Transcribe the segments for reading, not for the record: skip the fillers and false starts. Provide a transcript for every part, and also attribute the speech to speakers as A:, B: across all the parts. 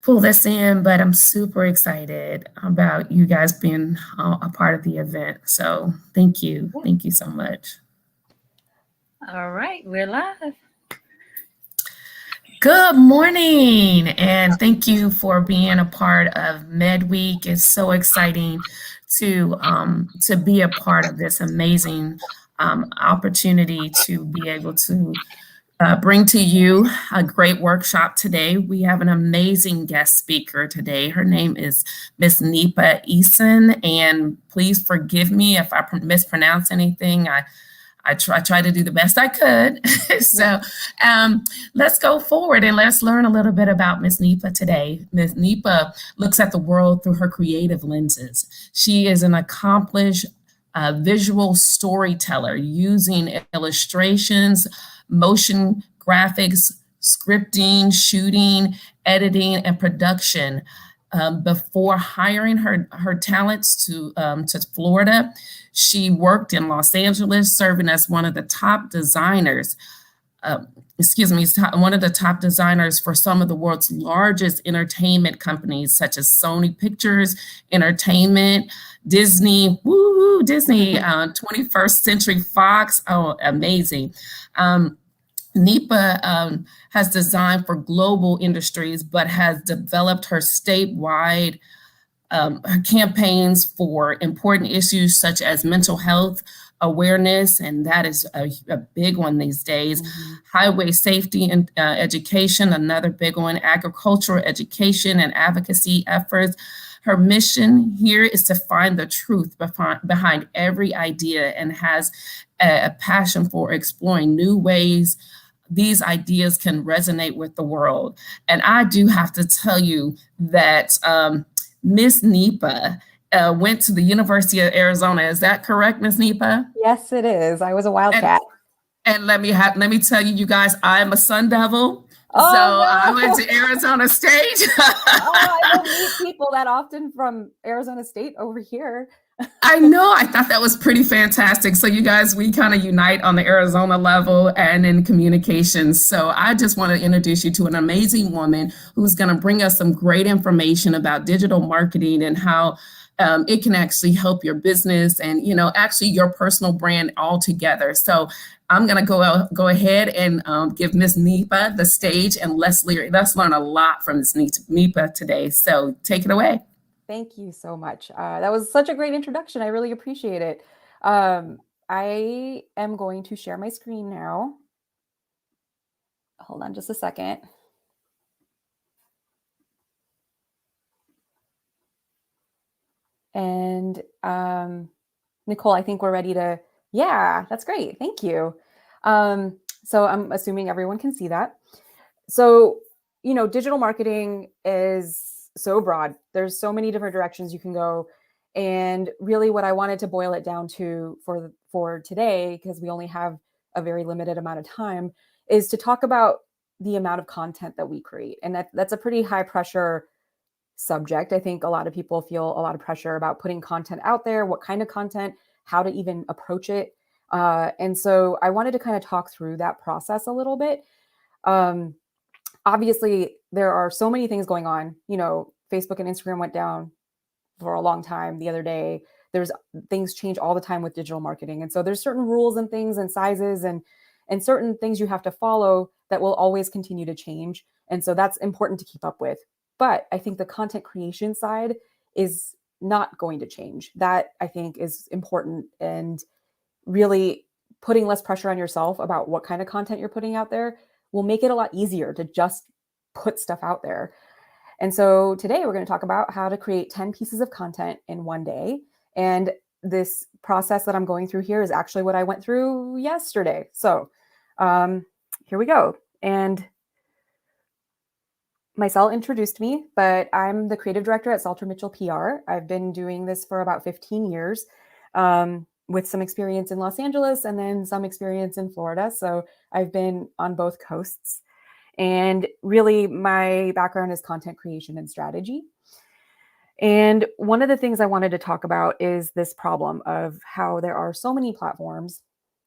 A: pull this in, but I'm super excited about you guys being a part of the event. So thank you.
B: Yeah.
A: Thank you so much.
C: All right, we're live.
A: Good morning, and thank you for being a part of MedWeek. It's so exciting to be a part of this amazing opportunity to be able to bring to you a great workshop today. We have an amazing guest speaker today. Her name is Miss Nipa Eason, and please forgive me if I mispronounce anything. I try to do the best I could. So let's go forward and let's learn a little bit about Miss Nipa today. Miss Nipa looks at the world through her creative lenses. She is an accomplished visual storyteller using illustrations, motion graphics, scripting, shooting, editing, and production. Before hiring her talents to Florida, she worked in Los Angeles, serving as one of the top designers. One of the top designers for some of the world's largest entertainment companies, such as Sony Pictures Entertainment, Disney, Disney, 21st Century Fox. Oh, amazing. Nipa has designed for global industries, but has developed her statewide campaigns for important issues such as mental health awareness, and that is a big one these days. Highway safety and education, another big one. Agricultural education and advocacy efforts. Her mission here is to find the truth behind every idea, and has a passion for exploring new ways these ideas can resonate with the world. And I do have to tell you that Miss Nipa went to the University of Arizona. Is that correct, Miss Nipa?
B: Yes, it is. I was a Wildcat.
A: And let me tell you, you guys, I'm a Sun Devil.
B: Oh,
A: so
B: no.
A: I went to Arizona State.
B: I don't meet people that often from Arizona State over here.
A: I know. I thought that was pretty fantastic. So you guys, we kind of unite on the Arizona level and in communications. So I just want to introduce you to an amazing woman who's going to bring us some great information about digital marketing and how it can actually help your business and, actually your personal brand all together. So I'm going to go ahead and give Miss Nipa the stage, and let's learn a lot from Miss Nipa today. So take it away.
B: Thank you so much. That was such a great introduction. I really appreciate it. I am going to share my screen now. Hold on just a second. And Nicole, I think we're ready to, yeah, that's great. Thank you. So I'm assuming everyone can see that. So, digital marketing is so broad. There's so many different directions you can go. And really what I wanted to boil it down to for today, because we only have a very limited amount of time, is to talk about the amount of content that we create. And that's a pretty high pressure subject. I think a lot of people feel a lot of pressure about putting content out there, what kind of content, how to even approach it. And so I wanted to kind of talk through that process a little bit. Obviously, there are so many things going on. Facebook and Instagram went down for a long time the other day. There's things change all the time with digital marketing. And so there's certain rules and things and sizes and certain things you have to follow that will always continue to change. And so that's important to keep up with. But I think the content creation side is not going to change. That I think is important, and really putting less pressure on yourself about what kind of content you're putting out there will make it a lot easier to just put stuff out there. And so today we're going to talk about how to create 10 pieces of content in one day. And this process that I'm going through here is actually what I went through yesterday. So here we go. And Maisel introduced me, but I'm the creative director at Salter Mitchell PR. I've been doing this for about 15 years with some experience in Los Angeles and then some experience in Florida. So I've been on both coasts. And really, my background is content creation and strategy. And one of the things I wanted to talk about is this problem of how there are so many platforms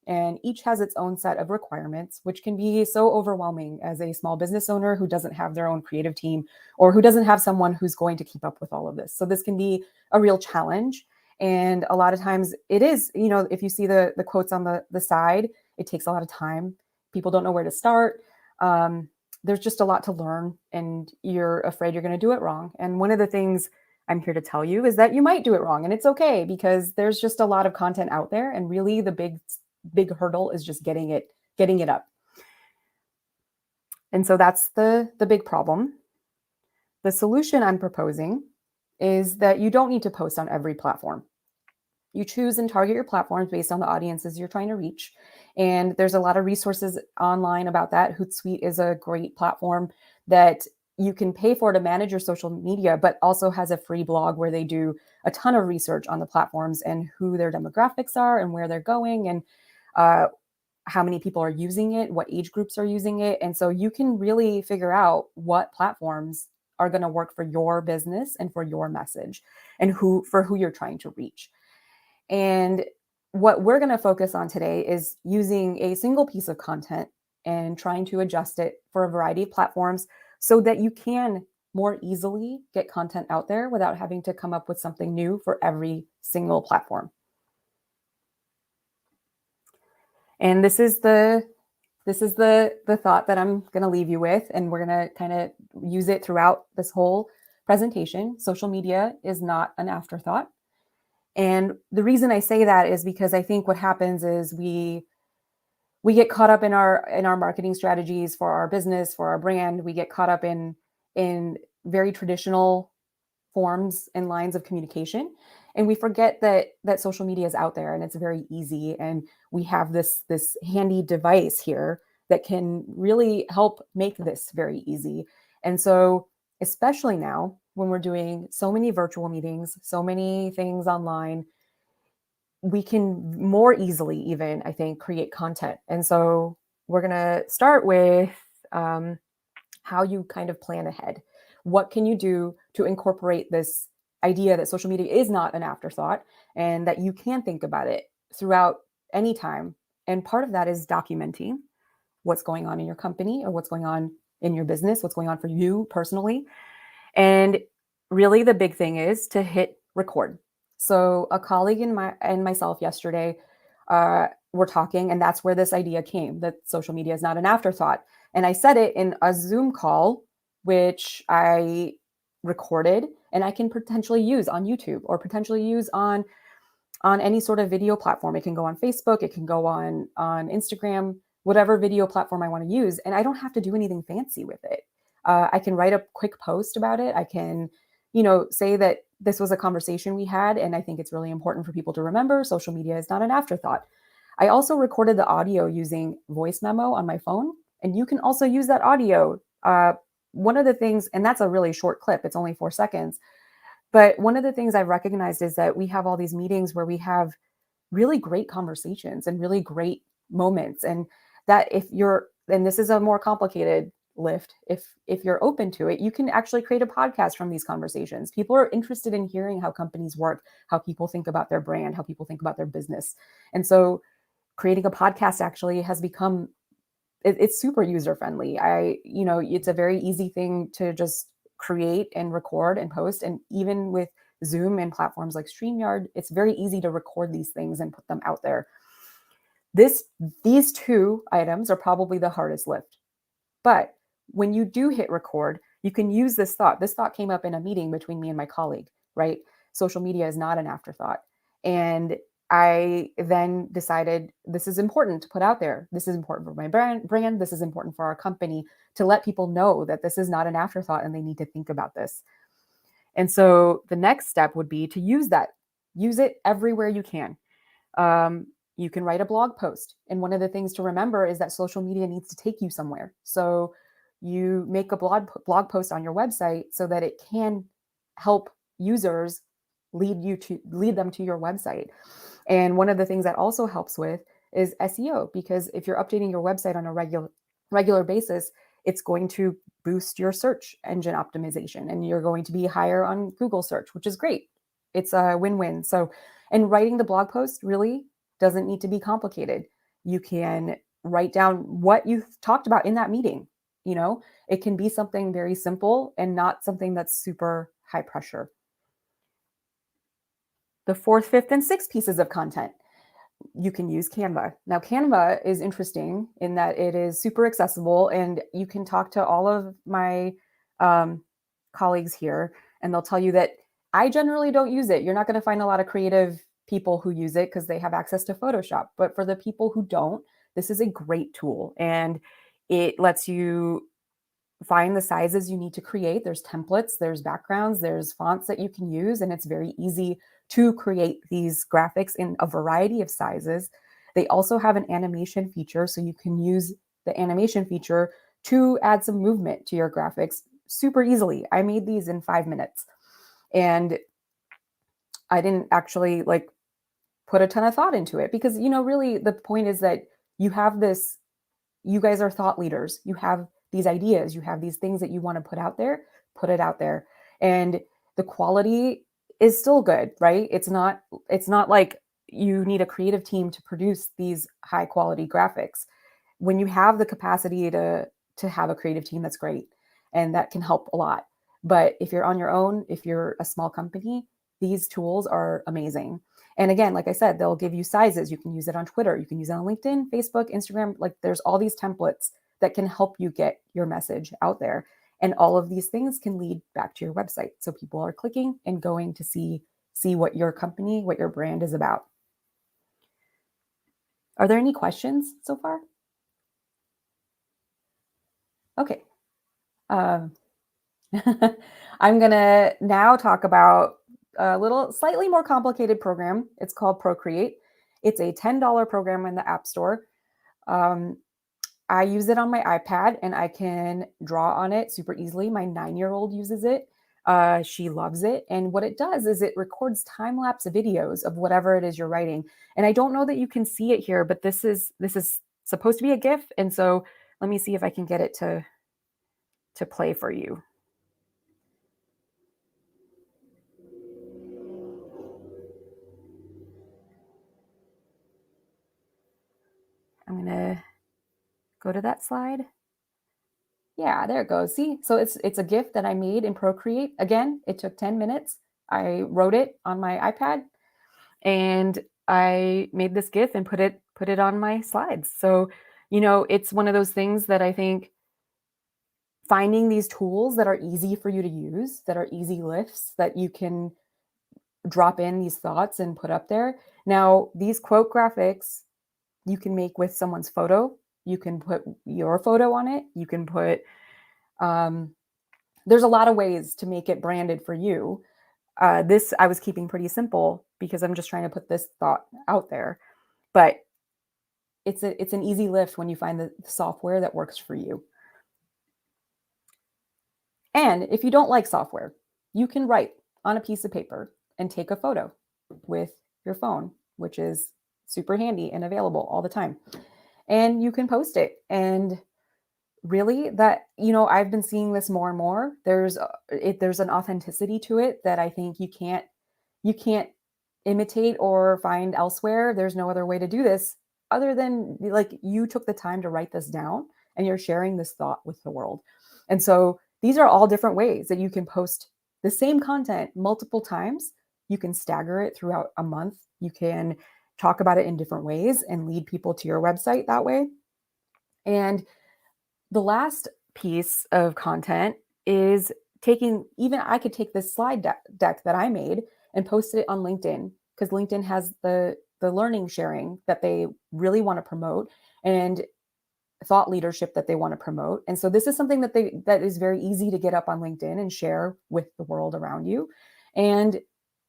B: And each has its own set of requirements, which can be so overwhelming as a small business owner who doesn't have their own creative team or who doesn't have someone who's going to keep up with all of this. So this can be a real challenge. And a lot of times it is, if you see the quotes on the side, it takes a lot of time. People don't know where to start. There's just a lot to learn, and you're afraid you're going to do it wrong. And one of the things I'm here to tell you is that you might do it wrong, and it's okay, because there's just a lot of content out there, and really the big hurdle is just getting it up. And so that's the big problem. The solution I'm proposing is that you don't need to post on every platform. You choose and target your platforms based on the audiences you're trying to reach. And there's a lot of resources online about that. Hootsuite is a great platform that you can pay for to manage your social media, but also has a free blog where they do a ton of research on the platforms and who their demographics are and where they're going, and how many people are using it, what age groups are using it. And so you can really figure out what platforms are going to work for your business and for your message and who you're trying to reach. And what we're going to focus on today is using a single piece of content and trying to adjust it for a variety of platforms so that you can more easily get content out there without having to come up with something new for every single platform. And this is the thought that I'm going to leave you with, and we're going to kind of use it throughout this whole presentation. Social media is not an afterthought. And the reason I say that is because I think what happens is we get caught up in our marketing strategies for our business, for our brand. We get caught up in very traditional forms and lines of communication, and we forget that social media is out there and it's very easy, and we have this handy device here that can really help make this very easy. And so, especially now when we're doing so many virtual meetings, so many things online, we can more easily even, I think, create content. And so we're going to start with how you kind of plan ahead. What can you do to incorporate this idea that social media is not an afterthought and that you can think about it throughout any time? And part of that is documenting what's going on in your company or what's going on in your business, what's going on for you personally. And really the big thing is to hit record. So a colleague and myself yesterday were talking, and that's where this idea came, that social media is not an afterthought. And I said it in a Zoom call, which I recorded, and I can potentially use on YouTube or potentially use on any sort of video platform. It can go on Facebook, it can go on Instagram, whatever video platform I want to use. And I don't have to do anything fancy with it. I can write a quick post about it. I can, say that this was a conversation we had, and I think it's really important for people to remember social media is not an afterthought. I also recorded the audio using voice memo on my phone, and you can also use that audio. One of the things, and that's a really short clip, it's only 4 seconds, but one of the things I've recognized is that we have all these meetings where we have really great conversations and really great moments, and that and this is a more complicated lift, if you're open to it, you can actually create a podcast from these conversations. People are interested in hearing how companies work, how people think about their brand, how people think about their business. And so creating a podcast actually has become, it's super user friendly. It's a very easy thing to just create and record and post. And even with Zoom and platforms like StreamYard, it's very easy to record these things and put them out there. These two items are probably the hardest lift. But when you do hit record, you can use this thought. This thought came up in a meeting between me and my colleague, right? Social media is not an afterthought. And I then decided this is important to put out there. This is important for my brand. This is important for our company, to let people know that this is not an afterthought and they need to think about this. And so the next step would be to use that. Use it everywhere you can. You can write a blog post. And one of the things to remember is that social media needs to take you somewhere. So you make a blog post on your website so that it can help users lead them to your website. And one of the things that also helps with is SEO, because if you're updating your website on a regular basis, it's going to boost your search engine optimization, and you're going to be higher on Google search, which is great. It's a win-win. So, and writing the blog post really doesn't need to be complicated. You can write down what you talked about in that meeting. You know, it can be something very simple and not something that's super high pressure. The fourth, fifth, and sixth pieces of content. You can use Canva. Now, Canva is interesting in that it is super accessible, and you can talk to all of my colleagues here, and they'll tell you that I generally don't use it. You're not going to find a lot of creative people who use it because they have access to Photoshop. But for the people who don't, this is a great tool, and it lets you find the sizes you need to create. There's templates, there's backgrounds, there's fonts that you can use, and it's very easy to create these graphics in a variety of sizes. They also have an animation feature, so you can use the animation feature to add some movement to your graphics super easily. I made these in 5 minutes, and I didn't actually like put a ton of thought into it because, you know, really the point is that you have this, you guys are thought leaders. You have these ideas, you have these things that you want to put it out there. And the quality is still good, right? It's not like you need a creative team to produce these high quality graphics. When you have the capacity to have a creative team, that's great. And that can help a lot. But if you're on your own, if you're a small company, these tools are amazing. And again, like I said, they'll give you sizes. You can use it on Twitter. You can use it on LinkedIn, Facebook, Instagram. Like there's all these templates that can help you get your message out there. And all of these things can lead back to your website. So people are clicking and going to see what your company, what your brand is about. Are there any questions so far? Okay. I'm going to now talk about a little slightly more complicated program. It's called Procreate. It's a $10 program in the App Store. I use it on my iPad and I can draw on it super easily. My 9-year-old uses it. She loves it. And what it does is it records time-lapse videos of whatever it is you're writing. And I don't know that you can see it here, but this is supposed to be a GIF. And so let me see if I can get it to play for you. I'm going to go to that slide. Yeah, there it goes. See, so it's a GIF that I made in Procreate. Again, it took 10 minutes. I wrote it on my iPad and I made this GIF and put it on my slides. So, you know, it's one of those things that I think finding these tools that are easy for you to use, that are easy lifts, that you can drop in these thoughts and put up there. Now, these quote graphics you can make with someone's photo. You can put your photo on it. You can put, there's a lot of ways to make it branded for you. This I was keeping pretty simple because I'm just trying to put this thought out there. But it's an easy lift when you find the software that works for you. And if you don't like software, you can write on a piece of paper and take a photo with your phone, which is super handy and available all the time. And you can post it. And really that, you know, I've been seeing this more and more. There's an authenticity to it that I think you can't imitate or find elsewhere. There's no other way to do this other than like you took the time to write this down and you're sharing this thought with the world. And so these are all different ways that you can post the same content multiple times. You can stagger it throughout a month. You can talk about it in different ways and lead people to your website that way. And the last piece of content is I could take this slide deck that I made and post it on LinkedIn because LinkedIn has the learning sharing that they really want to promote and thought leadership that they want to promote. And so this is something that is very easy to get up on LinkedIn and share with the world around you. And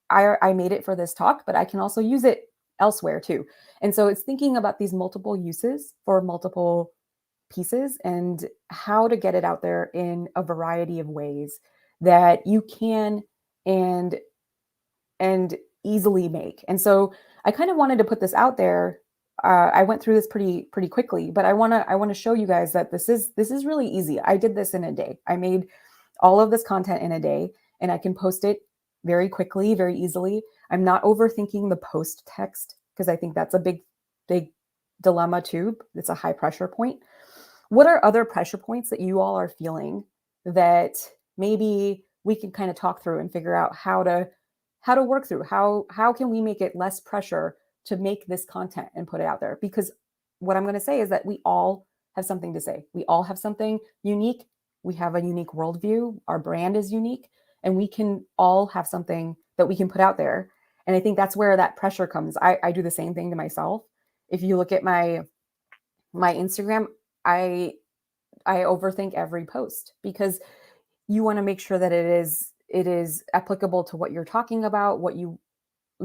B: I made it for this talk, but I can also use it elsewhere too. And so it's thinking about these multiple uses for multiple pieces and how to get it out there in a variety of ways that you can and easily make. And so I kind of wanted to put this out there. I went through this pretty quickly, but I want to show you guys that this is really easy. I did this in a day. I made all of this content in a day and I can post it very quickly, very easily. I'm not overthinking the post text because I think that's a big dilemma too. It's a high pressure point. What are other pressure points that you all are feeling that maybe we can kind of talk through and figure out how to work through? How can we make it less pressure to make this content and put it out there? Because what I'm going to say is that we all have something to say. We all have something unique. We have a unique worldview. Our brand is unique, and we can all have something that we can put out there. And I think that's where that pressure comes. I do the same thing to myself. If you look at my Instagram, I overthink every post because you want to make sure that it is applicable to what you're talking about.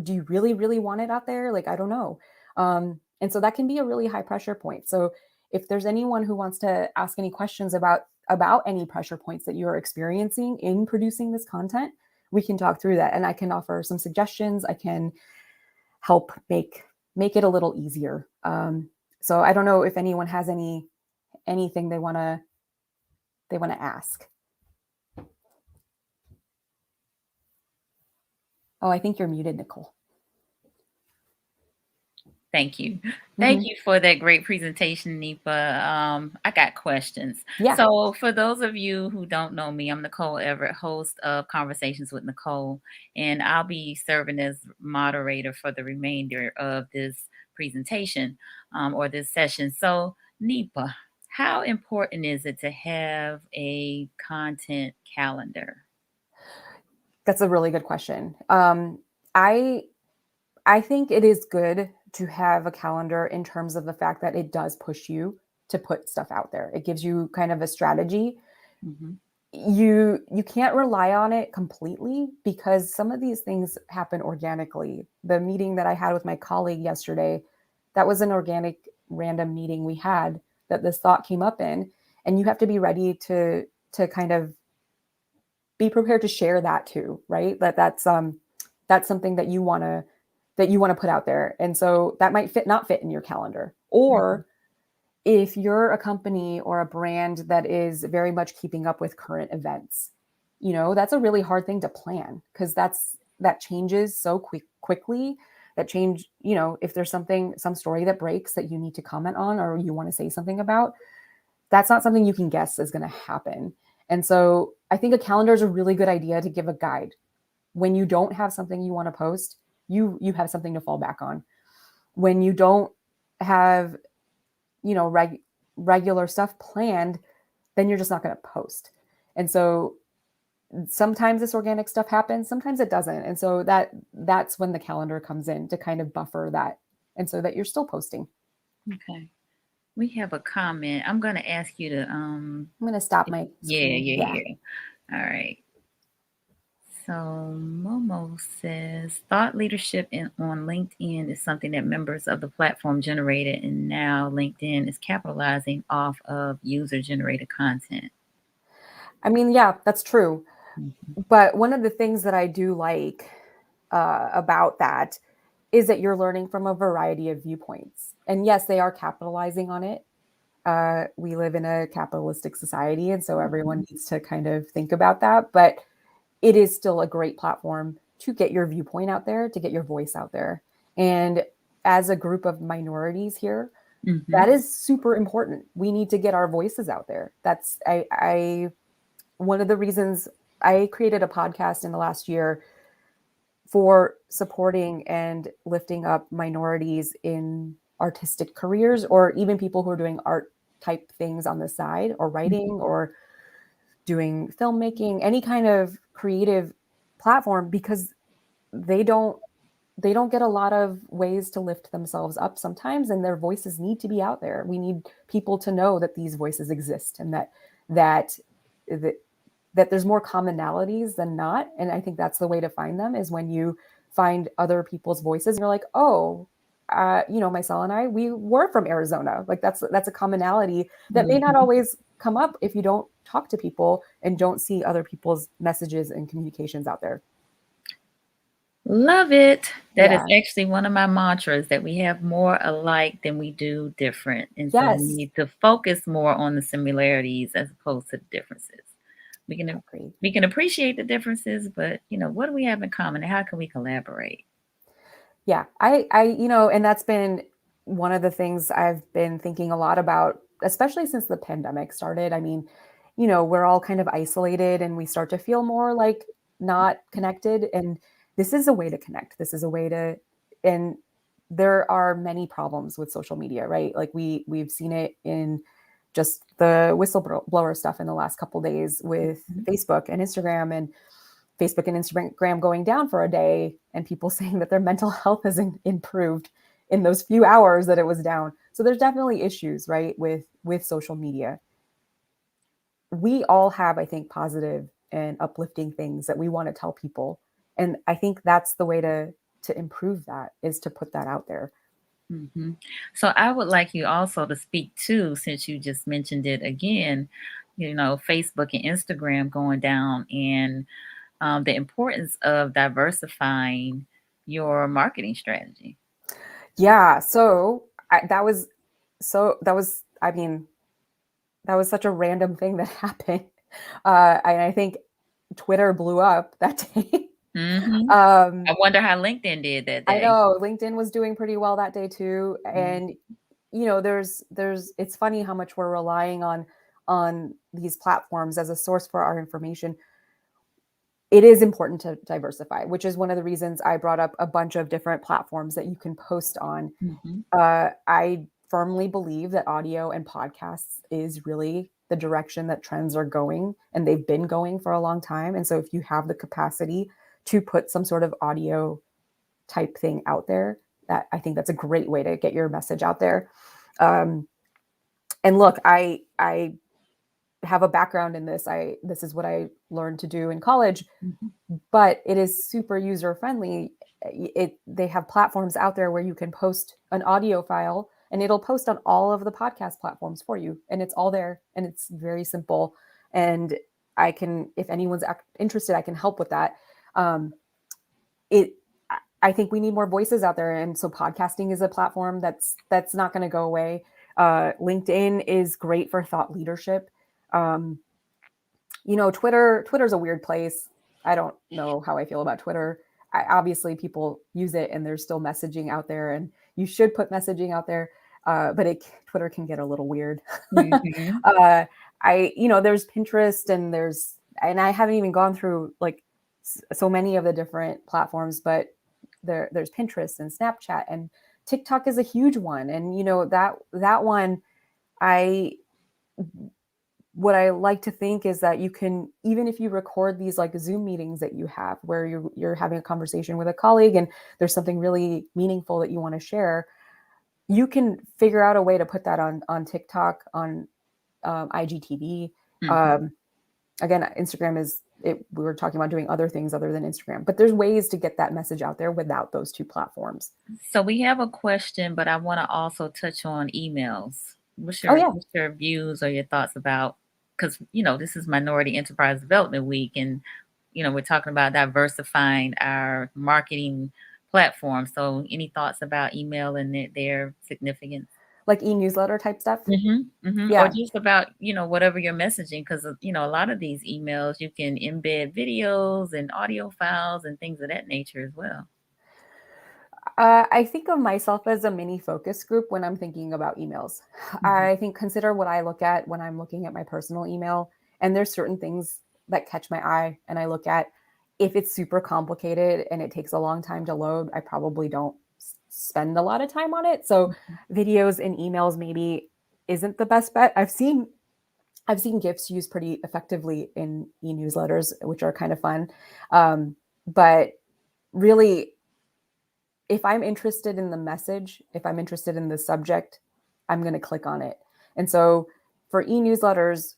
B: Do you really want it out there? Like, I don't know. And so that can be a really high pressure point. So if there's anyone who wants to ask any questions about any pressure points that you're experiencing in producing this content, we can talk through that. And I can offer some suggestions. I can help make it a little easier. So I don't know if anyone has anything they want to ask. Oh, I think you're muted, Nicole.
C: Thank you. Thank you for that great presentation, Nipa. I got questions.
B: Yeah.
C: So for those of you who don't know me, I'm Nicole Everett, host of Conversations with Nicole, and I'll be serving as moderator for the remainder of this presentation or this session. So Nipa, how important is it to have a content calendar?
B: That's a really good question. I think it is good to have a calendar in terms of the fact that it does push you to put stuff out there. It gives you kind of a strategy.
C: Mm-hmm.
B: You can't rely on it completely because some of these things happen organically. The meeting that I had with my colleague yesterday, that was an organic random meeting we had that this thought came up in, and you have to be ready to kind of be prepared to share that too, right? That's something that you want to put out there. And so that might not fit in your calendar. Or if you're a company or a brand that is very much keeping up with current events, that's a really hard thing to plan because that changes so quickly. That change, if there's some story that breaks that you need to comment on or you want to say something about, that's not something you can guess is going to happen. And so I think a calendar is a really good idea to give a guide. When you don't have something you want to post, you have something to fall back on. When you don't have, regular stuff planned, then you're just not going to post. And so sometimes this organic stuff happens, sometimes it doesn't. And so that's when the calendar comes in to kind of buffer that. And so that you're still posting.
C: Okay. We have a comment. I'm going to ask you to
B: I'm going to stop my screen.
C: Yeah. All right. So Momo says thought leadership on LinkedIn is something that members of the platform generated, and now LinkedIn is capitalizing off of user generated content.
B: I mean, yeah, that's true. Mm-hmm. But one of the things that I do like about that is that you're learning from a variety of viewpoints. And yes, they are capitalizing on it. We live in a capitalistic society, and so everyone needs to kind of think about that. But it is still a great platform to get your viewpoint out there, to get your voice out there. And as a group of minorities here, that is super important. We need to get our voices out there. That's one of the reasons I created a podcast in the last year for supporting and lifting up minorities in artistic careers, or even people who are doing art type things on the side, or writing, or doing filmmaking, any kind of creative platform, because they don't get a lot of ways to lift themselves up sometimes, and their voices need to be out there. We need people to know that these voices exist, and that there's more commonalities than not. And I think that's the way to find them, is when you find other people's voices and you're like, oh, Maisel and I, we were from Arizona. Like that's a commonality that may not always come up if you don't talk to people and don't see other people's messages and communications out there.
C: Love it. That is actually one of my mantras, that we have more alike than we do different. And so we need to focus more on the similarities as opposed to the differences. We can appreciate the differences, but what do we have in common and how can we collaborate?
B: Yeah, I and that's been one of the things I've been thinking a lot about, especially since the pandemic started. I mean, we're all kind of isolated and we start to feel more like not connected. And this is a way to connect. This is a way to, and there are many problems with social media, right? Like we've seen it in just the whistleblower stuff in the last couple of days with Facebook and Instagram going down for a day, and people saying that their mental health hasn't improved in those few hours that it was down. So there's definitely issues, right, with social media. We all have, I think, positive and uplifting things that we want to tell people. And I think that's the way to improve that, is to put that out there.
C: Mm-hmm. So I would like you also to speak to, since you just mentioned it again, Facebook and Instagram going down, and the importance of diversifying your marketing strategy.
B: Yeah. So that was such a random thing that happened. And I think Twitter blew up that day.
C: Mm-hmm. I wonder how LinkedIn did that day.
B: I know LinkedIn was doing pretty well that day too. And there's it's funny how much we're relying on these platforms as a source for our information. It is important to diversify, which is one of the reasons I brought up a bunch of different platforms that you can post on.
C: Mm-hmm.
B: I firmly believe that audio and podcasts is really the direction that trends are going, and they've been going for a long time. And so if you have the capacity to put some sort of audio type thing out there, that I think that's a great way to get your message out there. And look, I have a background in this. This is what I learned to do in college, but it is super user friendly. They have platforms out there where you can post an audio file and it'll post on all of the podcast platforms for you. And it's all there and it's very simple. And if anyone's interested, I can help with that. I think we need more voices out there. And so podcasting is a platform that's not going to go away. LinkedIn is great for thought leadership. Twitter's a weird place. I don't know how I feel about Twitter. Obviously people use it and there's still messaging out there, and you should put messaging out there. But Twitter can get a little weird.
C: Mm-hmm.
B: There's Pinterest and I haven't even gone through like so many of the different platforms, but there's Pinterest and Snapchat, and TikTok is a huge one. And that one, what I like to think is that you can, even if you record these like Zoom meetings that you have where you're having a conversation with a colleague and there's something really meaningful that you want to share, you can figure out a way to put that on TikTok, on IGTV.
C: Mm-hmm.
B: Again, Instagram we were talking about doing other things other than Instagram, but there's ways to get that message out there without those two platforms.
C: So we have a question, but I want to also touch on emails. What's your views or your thoughts about, because, this is Minority Enterprise Development Week, and, we're talking about diversifying our marketing platform. So any thoughts about email and their significance?
B: Like e-newsletter type stuff?
C: Mm-hmm, mm-hmm.
B: Yeah.
C: Or just about, whatever you're messaging, because, a lot of these emails, you can embed videos and audio files and things of that nature as well.
B: I think of myself as a mini focus group when I'm thinking about emails. Mm-hmm. I think consider what I look at when I'm looking at my personal email, and there's certain things that catch my eye, and I look at, if it's super complicated and it takes a long time to load, I probably don't spend a lot of time on it. So videos and emails maybe isn't the best bet. I've seen GIFs used pretty effectively in e-newsletters, which are kind of fun. But really, if I'm interested in the message, if I'm interested in the subject, I'm going to click on it. And so for e-newsletters,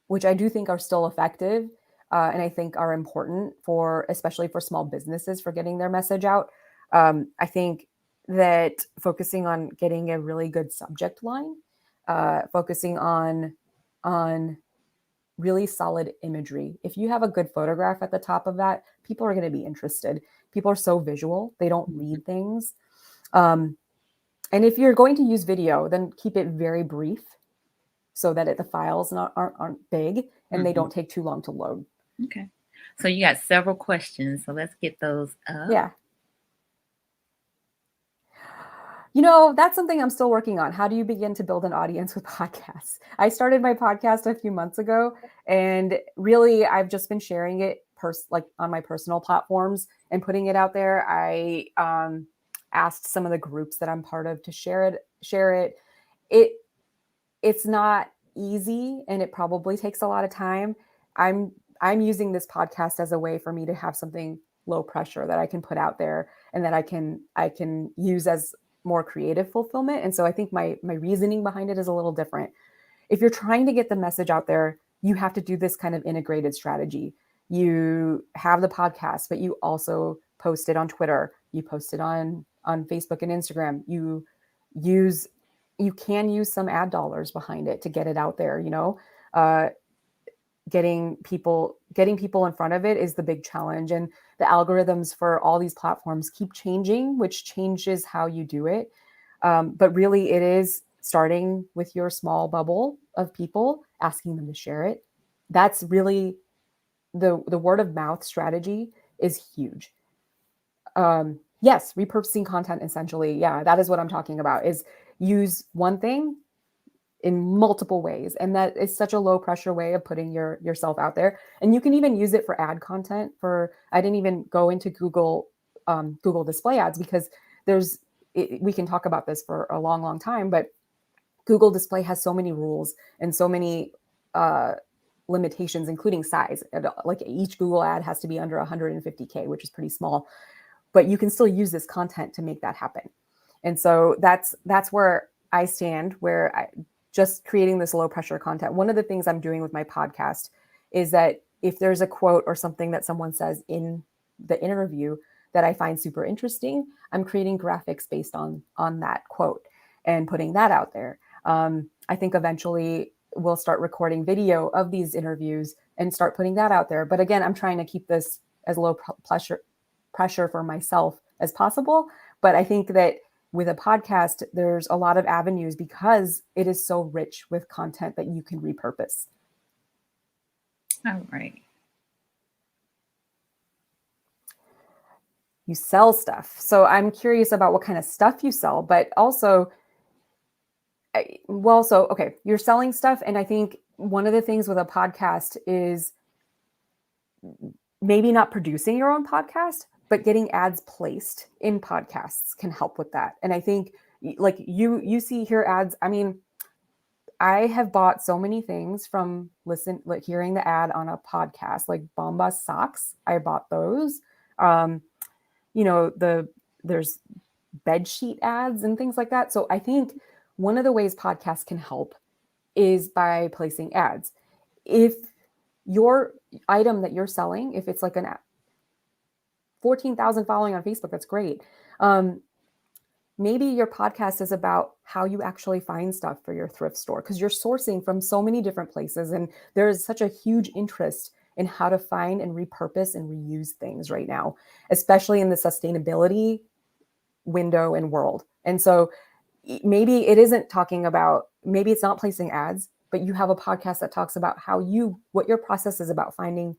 B: which I do think are still effective, and I think are important especially for small businesses for getting their message out, I think that focusing on getting a really good subject line, focusing on really solid imagery. If you have a good photograph at the top of that, people are going to be interested. People are so visual, they don't read things. And if you're going to use video, then keep it very brief so that the files aren't big and they don't take too long to load.
C: Okay. So you got several questions. So let's get those up.
B: Yeah. That's something I'm still working on. How do you begin to build an audience with podcasts? I started my podcast a few months ago, and really I've just been sharing it like on my personal platforms and putting it out there. I asked some of the groups that I'm part of to share it. It's not easy, and it probably takes a lot of time. I'm using this podcast as a way for me to have something low pressure that I can put out there and that I can use as more creative fulfillment. And so I think my reasoning behind it is a little different. If you're trying to get the message out there, you have to do this kind of integrated strategy. You have the podcast, but you also post it on Twitter, you post it on Facebook and Instagram. Use you can use some ad dollars behind it to get it out there. Getting people in front of it is the big challenge, and the algorithms for all these platforms keep changing, which changes how you do it. But really, it is starting with your small bubble of people, asking them to share it. That's really the word of mouth strategy is huge. Yes, repurposing content, essentially. Yeah, that is what I'm talking about, is use one thing in multiple ways. And that is such a low pressure way of putting yourself out there. And you can even use it for ad content. I didn't even go into Google display ads, because we can talk about this for a long, long time, but Google display has so many rules and so many limitations, including size. Like each Google ad has to be under 150K, which is pretty small, but you can still use this content to make that happen. And so that's where I stand, just creating this low pressure content. One of the things I'm doing with my podcast is that if there's a quote or something that someone says in the interview that I find super interesting, I'm creating graphics based on that quote and putting that out there. I think eventually we'll start recording video of these interviews and start putting that out there. But again, I'm trying to keep this as low pressure for myself as possible. But I think that with a podcast, there's a lot of avenues because it is so rich with content that you can repurpose.
C: All right.
B: You sell stuff. So I'm curious about what kind of stuff you sell, but also, okay, you're selling stuff. And I think one of the things with a podcast is maybe not producing your own podcast, but getting ads placed in podcasts can help with that. And I think like you see here ads. I mean, I have bought so many things from hearing the ad on a podcast, like Bombas socks. I bought those. There's bed sheet ads and things like that. So I think one of the ways podcasts can help is by placing ads. If your item that you're selling, if it's like 14,000 following on Facebook, that's great. Maybe your podcast is about how you actually find stuff for your thrift store, because you're sourcing from so many different places. And there is such a huge interest in how to find and repurpose and reuse things right now, especially in the sustainability window and world. And so maybe it's not placing ads, but you have a podcast that talks about what your process is about finding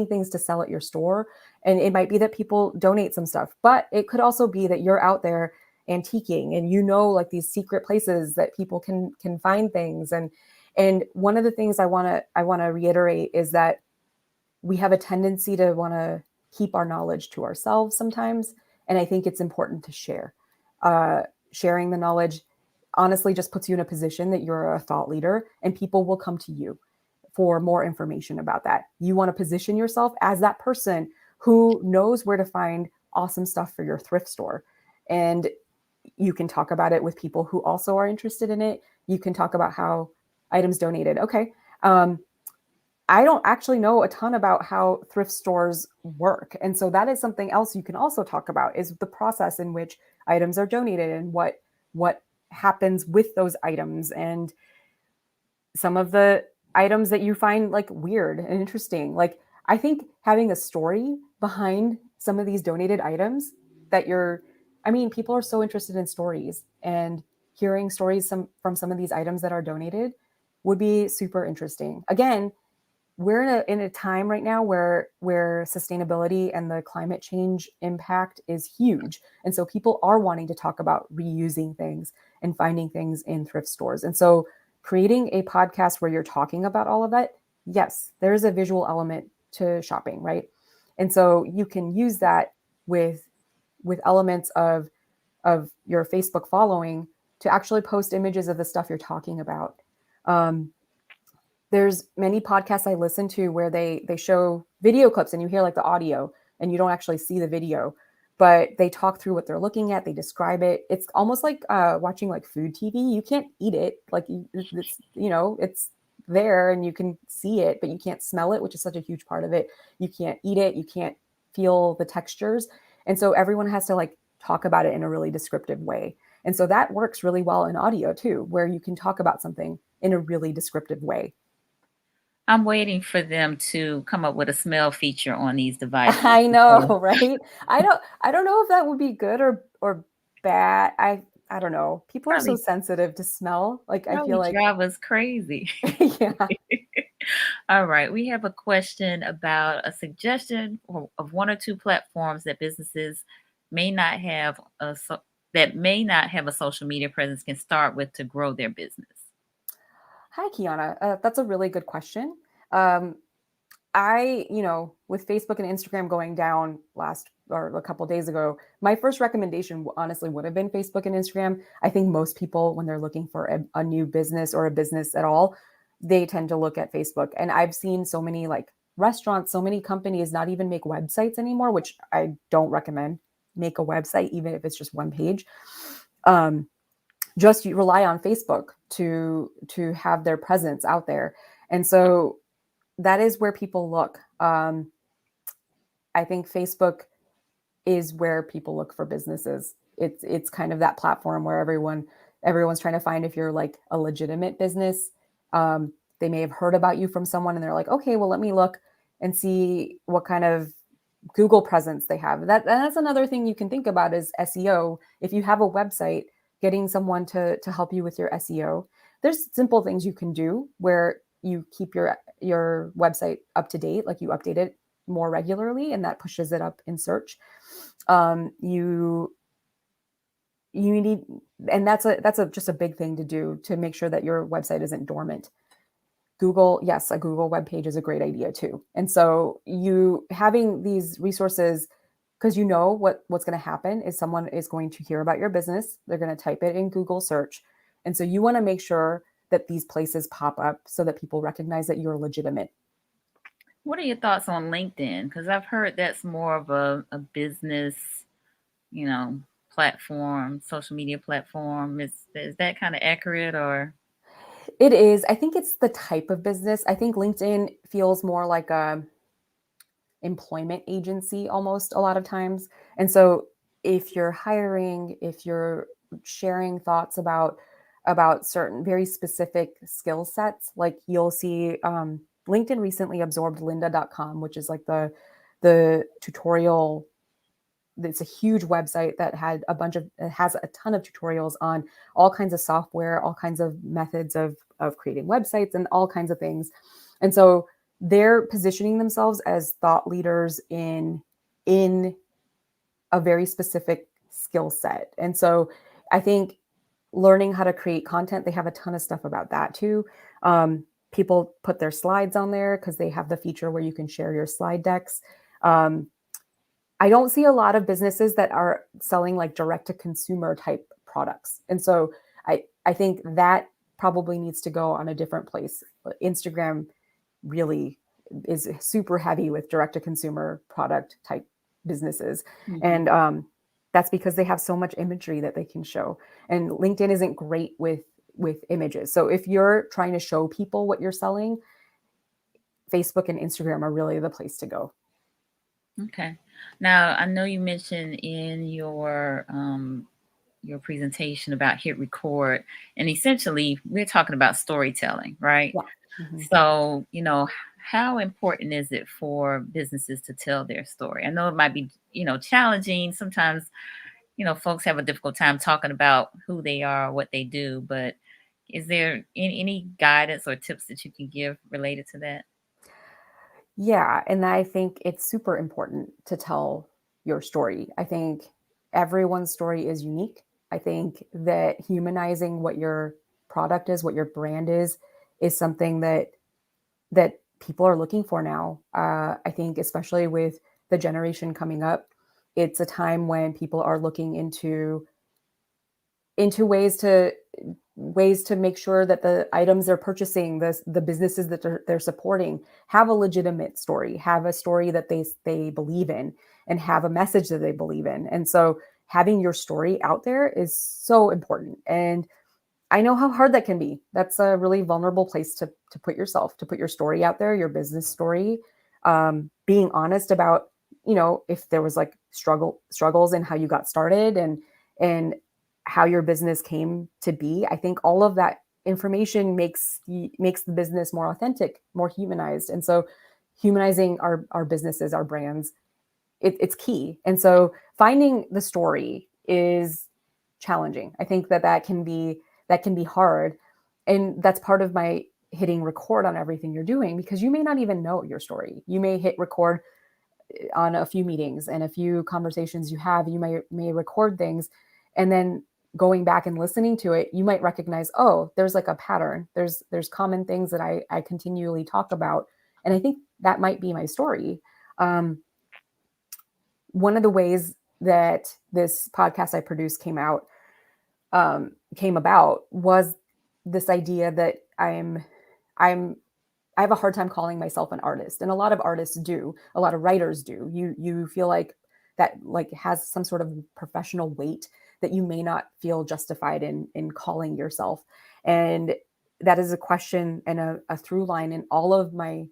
B: things to sell at your store. And it might be that people donate some stuff, but it could also be that you're out there antiquing and like these secret places that people can find things. And one of the things I want to reiterate is that we have a tendency to want to keep our knowledge to ourselves sometimes. And I think it's important to share. Sharing the knowledge honestly just puts you in a position that you're a thought leader, and people will come to you for more information about that. You want to position yourself as that person who knows where to find awesome stuff for your thrift store. And you can talk about it with people who also are interested in it. You can talk about how items donated. Okay. I don't actually know a ton about how thrift stores work. And so that is something else you can also talk about, is the process in which items are donated and what happens with those items, and some of the items that you find like weird and interesting. Like, I think having a story behind some of these donated items people are so interested in stories, and hearing stories from some of these items that are donated would be super interesting. Again, we're in a time right now where sustainability and the climate change impact is huge. And so people are wanting to talk about reusing things and finding things in thrift stores. And so creating a podcast where you're talking about all of that, yes, there's a visual element to shopping, right? And so you can use that with elements of your Facebook following to actually post images of the stuff you're talking about. There's many podcasts I listen to where they show video clips and you hear like the audio and you don't actually see the video, but they talk through what they're looking at. They describe it. It's almost like watching like food TV. You can't eat it. Like it's, it's there and you can see it, but you can't smell it, which is such a huge part of it. You can't eat it. You can't feel the textures. And so everyone has to like talk about it in a really descriptive way. And so that works really well in audio too, where you can talk about something in a really descriptive way.
C: I'm waiting for them to come up with a smell feature on these devices.
B: I know, right? I don't know if that would be good or bad. I don't know. People are so
C: Probably,
B: sensitive to smell. Like I feel
C: probably
B: like
C: drive us crazy.
B: yeah.
C: All right, we have a question about a suggestion of one or two platforms that businesses may not have that may not have a social media presence can start with to grow their business.
B: Hi, Kiana. That's a really good question. With Facebook and Instagram going down last or a couple days ago, my first recommendation honestly would have been Facebook and Instagram. I think most people, when they're looking for a new business or a business at all, they tend to look at Facebook. And I've seen so many like restaurants, so many companies not even make websites anymore, which I don't recommend. Make a website, even if it's just one page. Just rely on Facebook to have their presence out there. And so that is where people look. I think Facebook is where people look for businesses. It's kind of that platform where everyone's trying to find if you're like a legitimate business. They may have heard about you from someone and they're like, okay, well, let me look and see what kind of Google presence they have. That's another thing you can think about is SEO. If you have a website, getting someone to help you with your SEO. There's simple things you can do where you keep your website up to date, like you update it more regularly, and that pushes it up in search. You need, and that's just a big thing to do to make sure that your website isn't dormant. Google, yes, a Google web page is a great idea too. And so you having these resources, because you know what's going to happen is someone is going to hear about your business. They're going to type it in Google search. And so you want to make sure that these places pop up so that people recognize that you're legitimate.
C: What are your thoughts on LinkedIn? Because I've heard that's more of a business, platform, social media platform. Is that kind of accurate or?
B: It is. I think it's the type of business. I think LinkedIn feels more like a employment agency almost a lot of times. And so if you're hiring, if you're sharing thoughts about certain very specific skill sets, like you'll see LinkedIn recently absorbed lynda.com, which is like the tutorial. It's a huge website that has a ton of tutorials on all kinds of software, all kinds of methods of creating websites and all kinds of things. And so they're positioning themselves as thought leaders in a very specific skill set. And so I think learning how to create content, they have a ton of stuff about that too. People put their slides on there because they have the feature where you can share your slide decks. I don't see a lot of businesses that are selling like direct to consumer type products. And so I think that probably needs to go on a different place. Instagram really is super heavy with direct to consumer product type businesses.
C: Mm-hmm.
B: And that's because they have so much imagery that they can show. And LinkedIn isn't great with images. So if you're trying to show people what you're selling, Facebook and Instagram are really the place to go.
C: Okay. Now, I know you mentioned in your presentation about hit record, and essentially we're talking about storytelling, right?
B: Yeah. Mm-hmm.
C: So, how important is it for businesses to tell their story? I know it might be, challenging. Sometimes, folks have a difficult time talking about who they are, what they do, but is there any guidance or tips that you can give related to that?
B: Yeah, and I think it's super important to tell your story. I think everyone's story is unique. I think that humanizing what your product is, what your brand is something that people are looking for now. I think especially with the generation coming up, it's a time when people are looking into ways to make sure that the items they're purchasing, the businesses that they're supporting, have a legitimate story, have a story that they believe in, and have a message that they believe in. And so having your story out there is so important. And I know how hard that can be. That's a really vulnerable place to put yourself, to put your story out there, your business story. Being honest about, if there was like struggles in how you got started, and how your business came to be. I think all of that information makes the business more authentic, more humanized. And so humanizing our businesses, our brands, it's key. And so finding the story is challenging. I think that can be hard. And that's part of my hitting record on everything you're doing, because you may not even know your story. You may hit record on a few meetings and a few conversations you have. You may record things, and then going back and listening to it, you might recognize, oh, there's like a pattern. There's common things that I continually talk about. And I think that might be my story. One of the ways that this podcast I produced came about was this idea that I have a hard time calling myself an artist, and a lot of artists do. A lot of writers do. You feel like that like has some sort of professional weight that you may not feel justified in calling yourself. And that is a question and a through line in all of my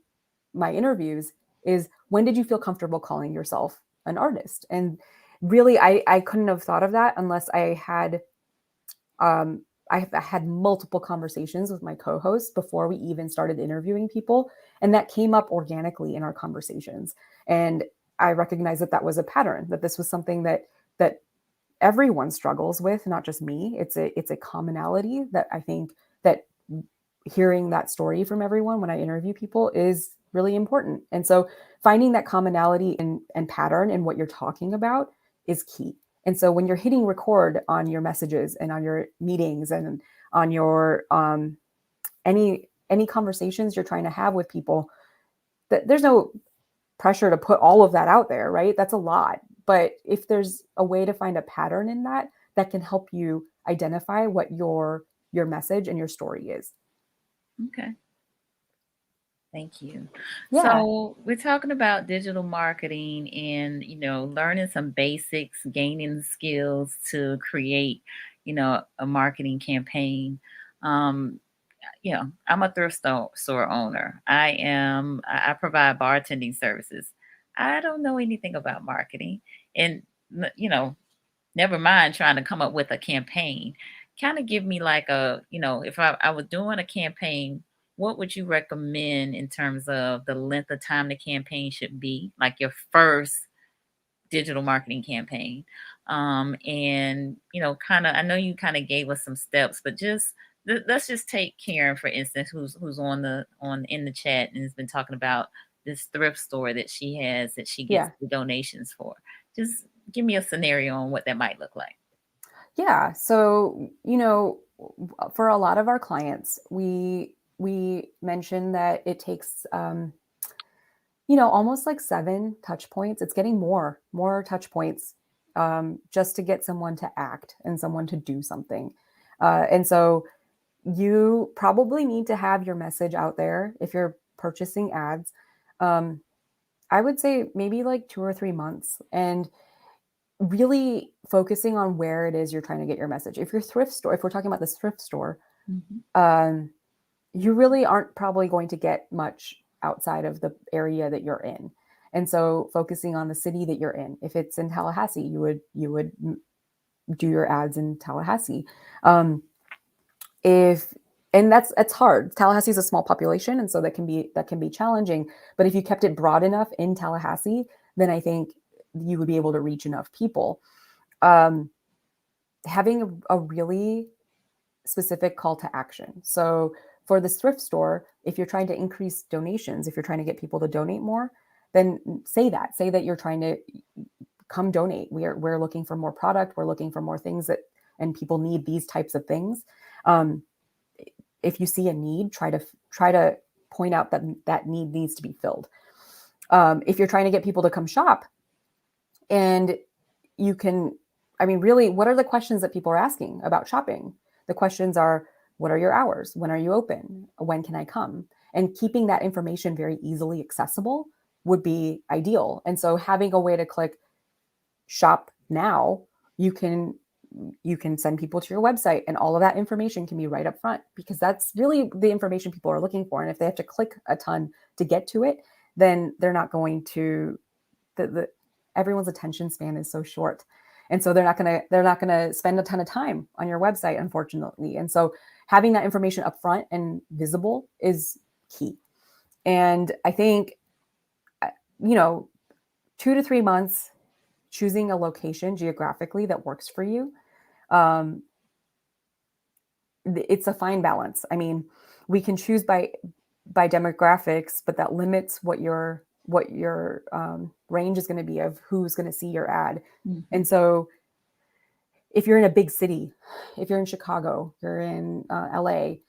B: interviews is, when did you feel comfortable calling yourself an artist? And really, I couldn't have thought of that unless I had multiple conversations with my co-host before we even started interviewing people, and that came up organically in our conversations. And I recognized that was a pattern, that this was something that everyone struggles with, not just me. It's a commonality that I think that hearing that story from everyone when I interview people is really important. And so finding that commonality and pattern in what you're talking about is key. And so when you're hitting record on your messages and on your meetings and on your any conversations you're trying to have with people, that there's no pressure to put all of that out there, right? That's a lot. But if there's a way to find a pattern in that can help you identify what your message and your story is.
C: Okay. Thank you.
B: Yeah.
C: So we're talking about digital marketing and, learning some basics, gaining skills to create, a marketing campaign. Um, I'm a thrift store owner. I provide bartending services. I don't know anything about marketing, and you know, never mind trying to come up with a campaign. Kind of give me like if I was doing a campaign, what would you recommend in terms of the length of time the campaign should be? Like your first digital marketing campaign. And kind of, I know you kind of gave us some steps, but just let's just take Karen for instance, who's on in the chat and has been talking about this thrift store that she has that she gets
B: Yeah.
C: the donations for. Just give me a scenario on what that might look like.
B: Yeah. So, for a lot of our clients, we mentioned that it takes almost like 7 touch points. It's getting more touch points, just to get someone to act and someone to do something. And so you probably need to have your message out there if you're purchasing ads. Um, I would say maybe like 2 or 3 months, and really focusing on where it is you're trying to get your message. If we're talking about this thrift store,
C: Mhm.
B: um, you really aren't probably going to get much outside of the area that you're in. And so focusing on the city that you're in. If it's in Tallahassee, you would do your ads in Tallahassee. If and that's hard. Tallahassee is a small population, and so that can be challenging. But if you kept it broad enough in Tallahassee, then I think you would be able to reach enough people. Um, Having a really specific call to action. So For the thrift store, if you're trying to increase donations, if you're trying to get people to donate more, then say that you're trying to come donate. We're looking for more product. We're looking for more things and people need these types of things. If you see a need, try to point out that need needs to be filled. If you're trying to get people to come shop, and you can, really, what are the questions that people are asking about shopping? The questions are, what are your hours? When are you open? When can I come? And keeping that information very easily accessible would be ideal. And so having a way to click shop now, you can send people to your website, and all of that information can be right up front, because that's really the information people are looking for. And if they have to click a ton to get to it, then they're not going to, everyone's attention span is so short. And so they're not going to spend a ton of time on your website, unfortunately. And so having that information up front and visible is key. And I think, 2 to 3 months, choosing a location geographically that works for you. It's a fine balance. We can choose by demographics, but that limits what your range is going to be of who's going to see your ad.
C: Mhm.
B: And so if you're in a big city, if you're in Chicago, you're in LA,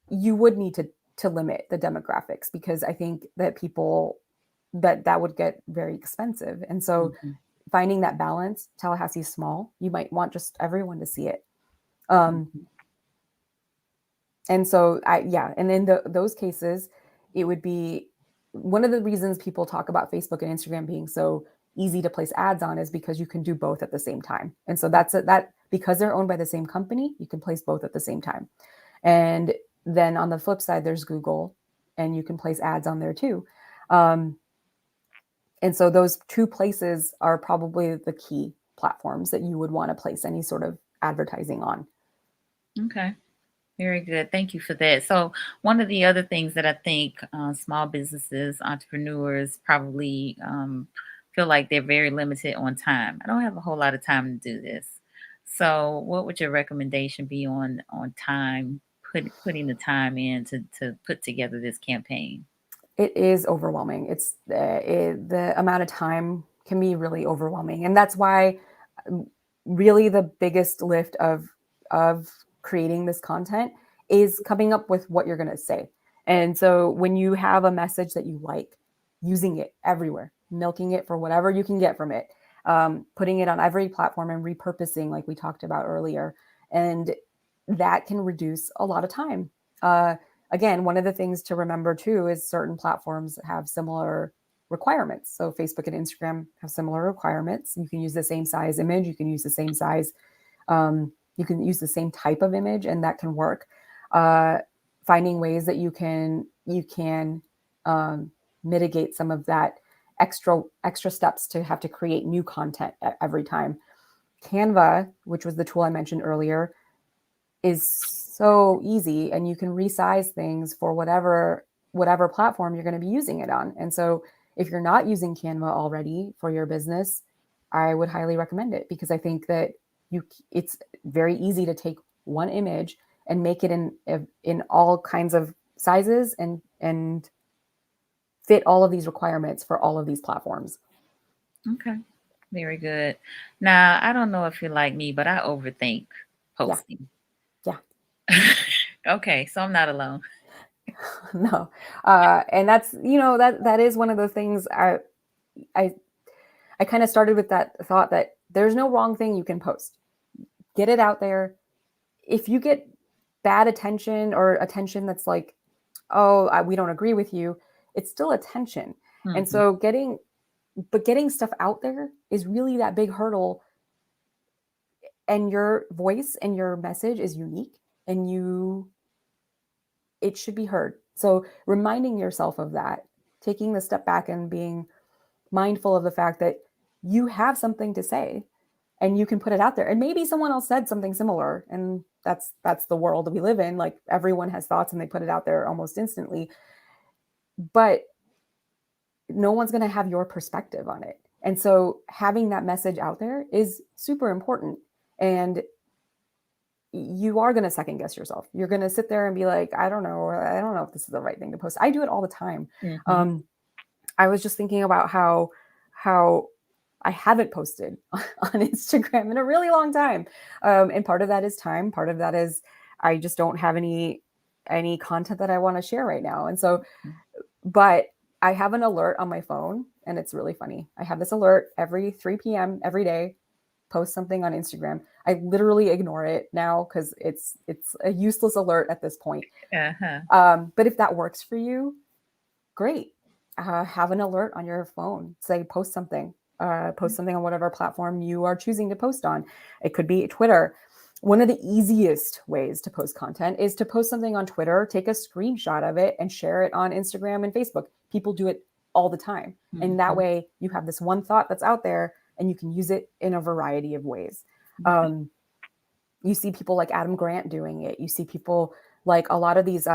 B: you would need to limit the demographics, because I think that people that would get very expensive. And so finding that balance, Tallahassee is small. You might want just everyone to see it. And so and in those cases, it would be one of the reasons people talk about Facebook and Instagram being so easy to place ads on is because you can do both at the same time. And so that because they're owned by the same company, you can place both at the same time. And then on the flip side, there's Google, and you can place ads on there too. And so those two places are probably the key platforms that you would want to place any sort of advertising on.
C: Okay. Very good. Thank you for that. So, one of the other things that I think small businesses, entrepreneurs probably feel like they're very limited on time. I don't have a whole lot of time to do this. So, what would your recommendation be on time, putting the time in to put together this campaign?
B: It is overwhelming. It's the amount of time can be really overwhelming, and that's why really the biggest lift of creating this content is coming up with what you're going to say. And so when you have a message that you like, using it everywhere, milking it for whatever you can get from it, putting it on every platform and repurposing, like we talked about earlier, and that can reduce a lot of time. Again, one of the things to remember too is certain platforms have similar requirements. So Facebook and Instagram have similar requirements. You can use the same size image. You can use the same size. You can use the same type of image, and that can work. Finding ways that you can mitigate some of that extra steps to have to create new content every time. Canva, which was the tool I mentioned earlier, is so easy, and you can resize things for whatever platform you're going to be using it on. And so if you're not using Canva already for your business, I would highly recommend it, because I think that it's very easy to take one image and make it in all kinds of sizes and fit all of these requirements for all of these platforms.
C: Okay. Very good. Now, I don't know if you're like me, but I overthink posting.
B: Yeah.
C: Okay, so I'm not alone.
B: No. And that's, that is one of the things I kind of started with that thought that there's no wrong thing you can post. Get it out there. If you get bad attention, or attention that's like, oh, we don't agree with you, it's still attention. And so getting stuff out there is really that big hurdle. And your voice and your message is unique, and it should be heard. So reminding yourself of that, taking the step back and being mindful of the fact that you have something to say and you can put it out there. And maybe someone else said something similar, and that's the world that we live in. Like, everyone has thoughts and they put it out there almost instantly, but no one's going to have your perspective on it. And so having that message out there is super important. And you are going to second guess yourself. You're going to sit there and be like, I don't know if this is the right thing to post. I do it all the time.
C: Mhm.
B: I was just thinking about how I haven't posted on Instagram in a really long time. And part of that is time. Part of that is I just don't have any content that I want to share right now. And so, but I have an alert on my phone, and it's really funny. I have this alert every 3 p.m. every day, post something on Instagram. I literally ignore it now because it's a useless alert at this point.
C: Uh-huh.
B: But if that works for you, great. Have an alert on your phone. Say post something. Post something on whatever platform you are choosing to post on. It could be Twitter. One of the easiest ways to post content is to post something on Twitter, take a screenshot of it, and share it on Instagram and Facebook. People do it all the time. And that way you have this one thought that's out there and you can use it in a variety of ways. You see people like Adam Grant doing it. You see people like a lot of these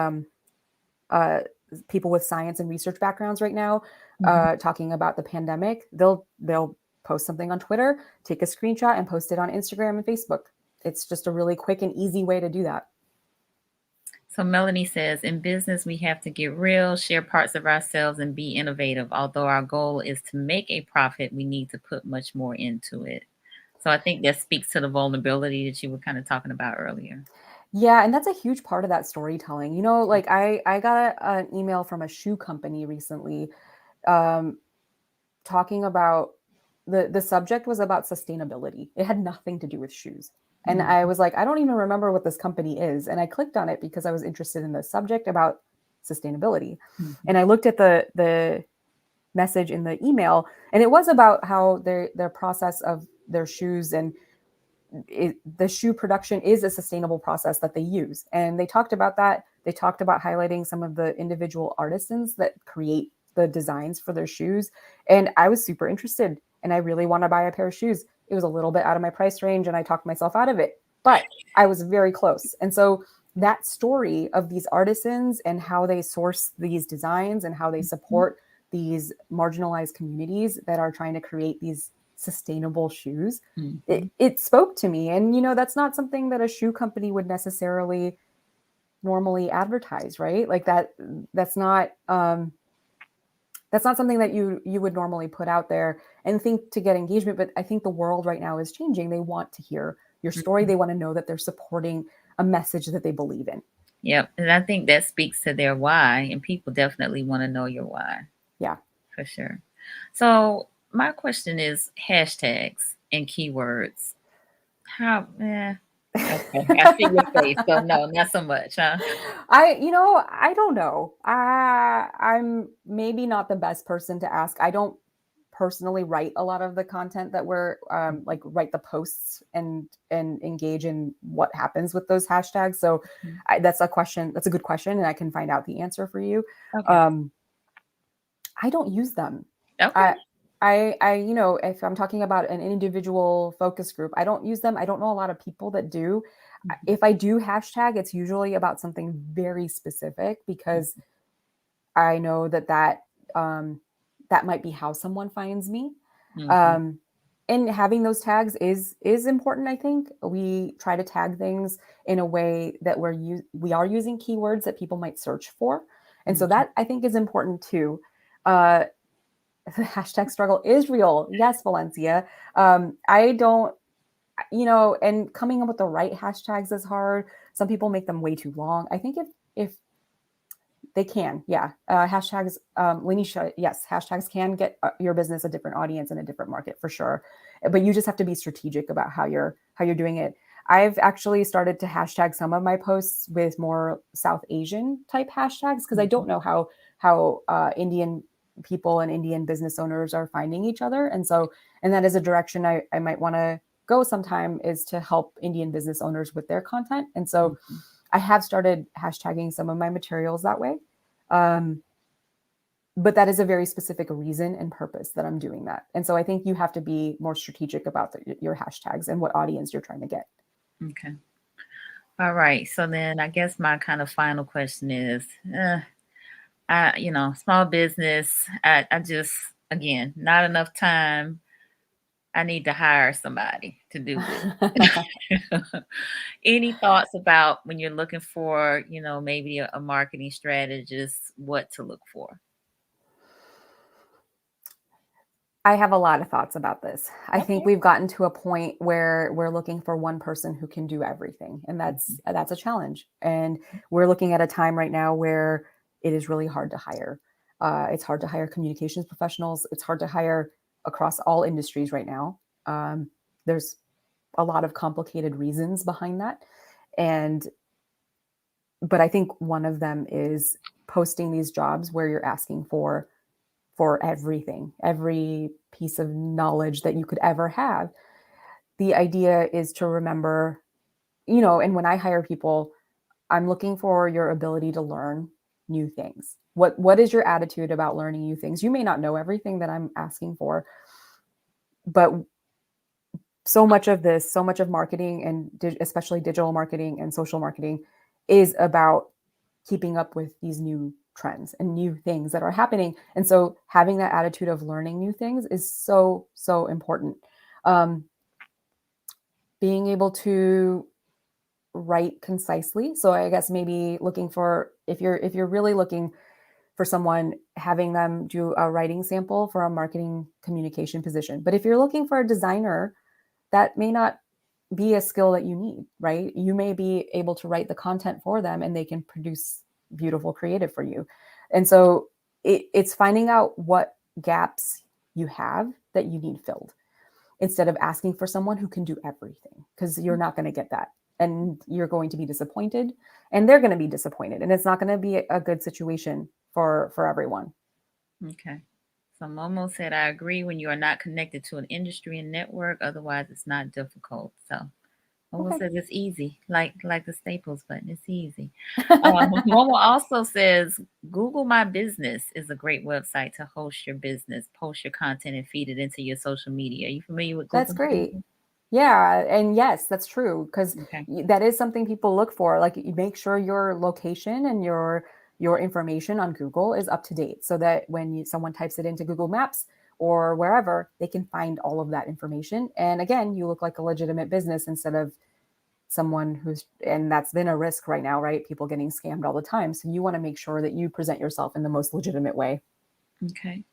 B: people with science and research backgrounds right now talking about the pandemic. They'll post something on Twitter, take a screenshot, and post it on Instagram and Facebook. It's just a really quick and easy way to do that.
C: So Melanie says, in business, we have to get real, share parts of ourselves, and be innovative. Although our goal is to make a profit, we need to put much more into it. So I think that speaks to the vulnerability that you were kind of talking about earlier.
B: Yeah, and that's a huge part of that storytelling. Like I got an email from a shoe company recently talking about the subject was about sustainability. It had nothing to do with shoes. And I was like, I don't even remember what this company is. And I clicked on it because I was interested in the subject about sustainability. And I looked at the message in the email, and it was about how their process of their shoes and the shoe production is a sustainable process that they use. And they talked about that. They talked about highlighting some of the individual artisans that create the designs for their shoes. And I was super interested, and I really want to buy a pair of shoes. It was a little bit out of my price range, and I talked myself out of it, but I was very close. And so that story of these artisans and how they source these designs and how they support these marginalized communities that are trying to create these sustainable shoes, it spoke to me. And that's not something that a shoe company would necessarily normally advertise, right? Like that's not something that you would normally put out there and think to get engagement. But I think the world right now is changing. They want to hear your story. They want to know that they're supporting a message that they believe in.
C: Yep. And I think that speaks to their why, and people definitely want to know your why.
B: Yeah,
C: for sure. So my question is hashtags and keywords. How? Okay, I see your face. So no, not so much, huh?
B: I don't know. I'm maybe not the best person to ask. I don't personally write a lot of the content that we're like write the posts and engage in what happens with those hashtags. So that's a question. That's a good question, and I can find out the answer for you.
C: Okay.
B: I don't use them.
C: Okay.
B: I if I'm talking about an individual focus group, I don't use them. I don't know a lot of people that do. If I do hashtag, it's usually about something very specific because I know that might be how someone finds me. And having those tags is important. I think we try to tag things in a way that we are using keywords that people might search for, and so that I think is important too. The hashtag struggle is real. Yes, Valencia. I don't, and coming up with the right hashtags is hard. Some people make them way too long. I think if they can, yeah. Hashtags, Lanisha, yes, hashtags can get your business a different audience and a different market for sure. But you just have to be strategic about how you're doing it. I've actually started to hashtag some of my posts with more South Asian type hashtags because I don't know how Indian people and Indian business owners are finding each other. And that is a direction I might want to go sometime, is to help Indian business owners with their content. And so I have started hashtagging some of my materials that way. But that is a very specific reason and purpose that I'm doing that. And so I think you have to be more strategic about your hashtags and what audience you're trying to get.
C: Okay. All right. So then I guess my kind of final question is, small business, I just, again, not enough time. I need to hire somebody to do this. Any thoughts about when you're looking for, maybe a marketing strategist, what to look for?
B: I have a lot of thoughts about this. I think
C: Okay.
B: we've gotten to a point where we're looking for one person who can do everything, and
C: Mhm.
B: that's a challenge. And we're looking at a time right now where it is really hard to hire. It's hard to hire communications professionals. It's hard to hire across all industries right now. There's a lot of complicated reasons behind that, and but I think one of them is posting these jobs where you're asking for everything, every piece of knowledge that you could ever have. The idea is to remember, and when I hire people, I'm looking for your ability to learn new things. What is your attitude about learning new things? You may not know everything that I'm asking for, but so much of marketing and especially digital marketing and social marketing is about keeping up with these new trends and new things that are happening. And so having that attitude of learning new things is so, so important. Um, Being able to write concisely. So I guess maybe looking for, if you're really looking for someone, having them do a writing sample for a marketing communication position. But if you're looking for a designer, that may not be a skill that you need, right? You may be able to write the content for them and they can produce beautiful creative for you. And so it's finding out what gaps you have that you need filled instead of asking for someone who can do everything, because you're not going to get that. And you're going to be disappointed and they're going to be disappointed. And it's not going to be a good situation for everyone.
C: Okay. So Momo said, I agree when you are not connected to an industry and network, otherwise it's not difficult. So Momo
B: Okay.
C: says it's easy, like the Staples button. It's easy. Momo also says Google My Business is a great website to host your business, post your content, and feed it into your social media. Are you familiar with
B: That's
C: Google My
B: great.
C: Business?
B: Yeah, and yes, that's true, because
C: Okay.
B: that is something people look for. Like, you make sure your location and your information on Google is up to date, so that when someone types it into Google Maps or wherever, they can find all of that information. And again, you look like a legitimate business instead of someone and that's been a risk right now, right? People getting scammed all the time. So you want to make sure that you present yourself in the most legitimate way.
C: Okay.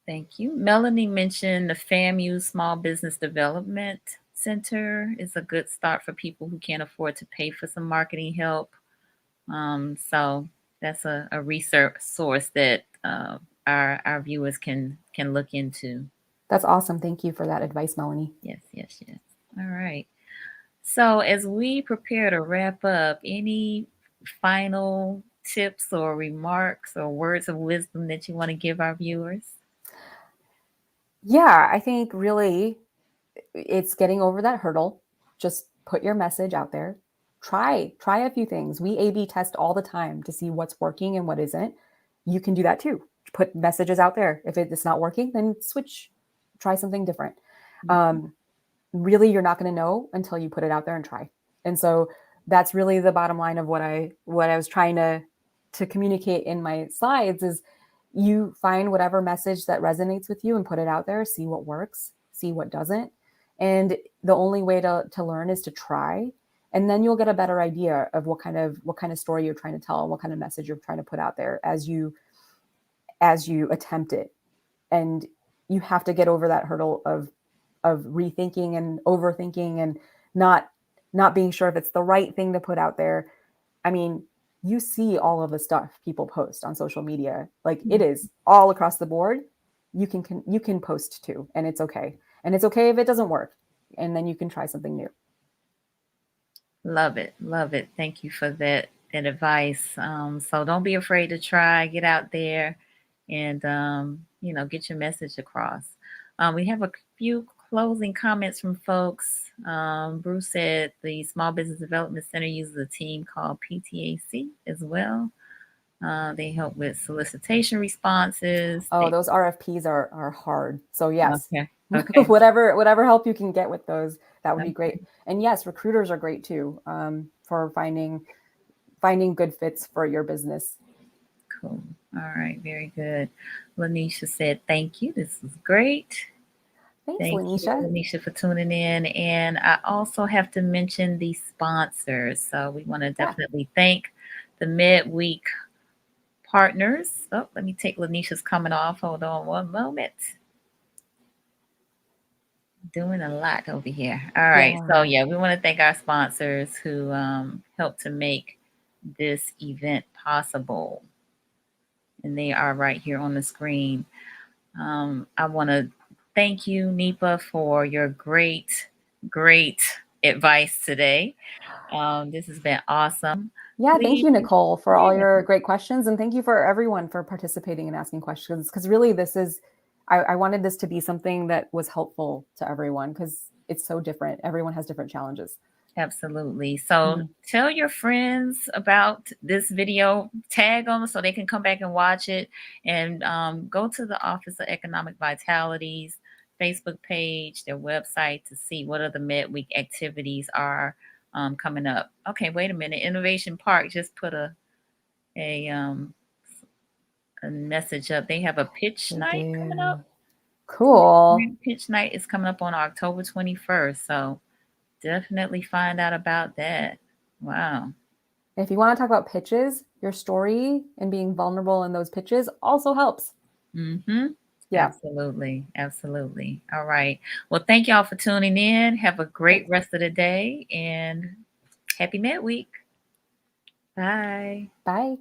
C: Thank you. Melanie mentioned the FAMU Small Business Development Center is a good start for people who can't afford to pay for some marketing help. So that's a research source that our viewers can look into.
B: That's awesome. Thank you for that advice, Melanie.
C: Yes, yes, yes. All right. So as we prepare to wrap up, any final tips or remarks or words of wisdom that you want to give our viewers?
B: Yeah, I think really it's getting over that hurdle. Just put your message out there. Try a few things. We A/B test all the time to see what's working and what isn't. You can do that too. Put messages out there. If it's not working, then switch. Try something different. Um, Really, you're not going to know until you put it out there and try. And so that's really the bottom line of what I was trying to communicate in my slides is, you find whatever message that resonates with you and put it out there, see what works, see what doesn't. And the only way to learn is to try. And then you'll get a better idea of what kind of story you're trying to tell and what kind of message you're trying to put out there as you attempt it. And you have to get over that hurdle of rethinking and overthinking and not not being sure if it's the right thing to put out there. I mean, you see all of the stuff people post on social media. Like, it is all across the board. You can post too, and it's okay. And it's okay if it doesn't work. And then you can try something new.
C: Love it. Love it. Thank you for that advice. So don't be afraid to try, get out there and get your message across. We have a few closing comments from folks. Bruce said the Small Business Development Center uses a team called PTAC as well. They help with solicitation responses.
B: Oh, those RFPs are hard. So yes,
C: Okay. Okay.
B: whatever help you can get with those, that would be
C: Okay.
B: great. And yes, recruiters are great too, for finding good fits for your business.
C: Cool. All right. Very good. Lanisha said, thank you. This was great.
B: Thanks,
C: Thank you,
B: Lanisha.
C: Lanisha, for tuning in. And I also have to mention the sponsors. So we want to definitely thank the midweek partners. Oh, let me take Lanisha's coming off. Hold on one moment. Doing a lot over here. All right.
B: Yeah.
C: So yeah, we want to thank our sponsors who helped to make this event possible. And they are right here on the screen. I want to thank you, Nipa, for your great advice today. This has been awesome.
B: Yeah, thank you,
C: Please,
B: Nicole, for all
C: yeah,
B: your great questions. And thank you for everyone for participating and asking questions. Because really, this is, I wanted this to be something that was helpful to everyone because it's so different. Everyone has different challenges.
C: absolutely. So tell your friends about this video, tag them so they can come back and watch it, and go to the Office of Economic Vitality's Facebook page, their website, to see what other midweek activities are coming up. Okay, wait a minute. Innovation Park just put a message up. They have a pitch night coming up.
B: Cool.
C: Pitch night is coming up on October 21st. So definitely find out about that. Wow.
B: If you want to talk about pitches, your story and being vulnerable in those pitches also helps.
C: Mm-hmm.
B: Yeah.
C: Absolutely. Absolutely. All right. Well, thank y'all for tuning in. Have a great rest of the day and happy midweek. Bye.
B: Bye.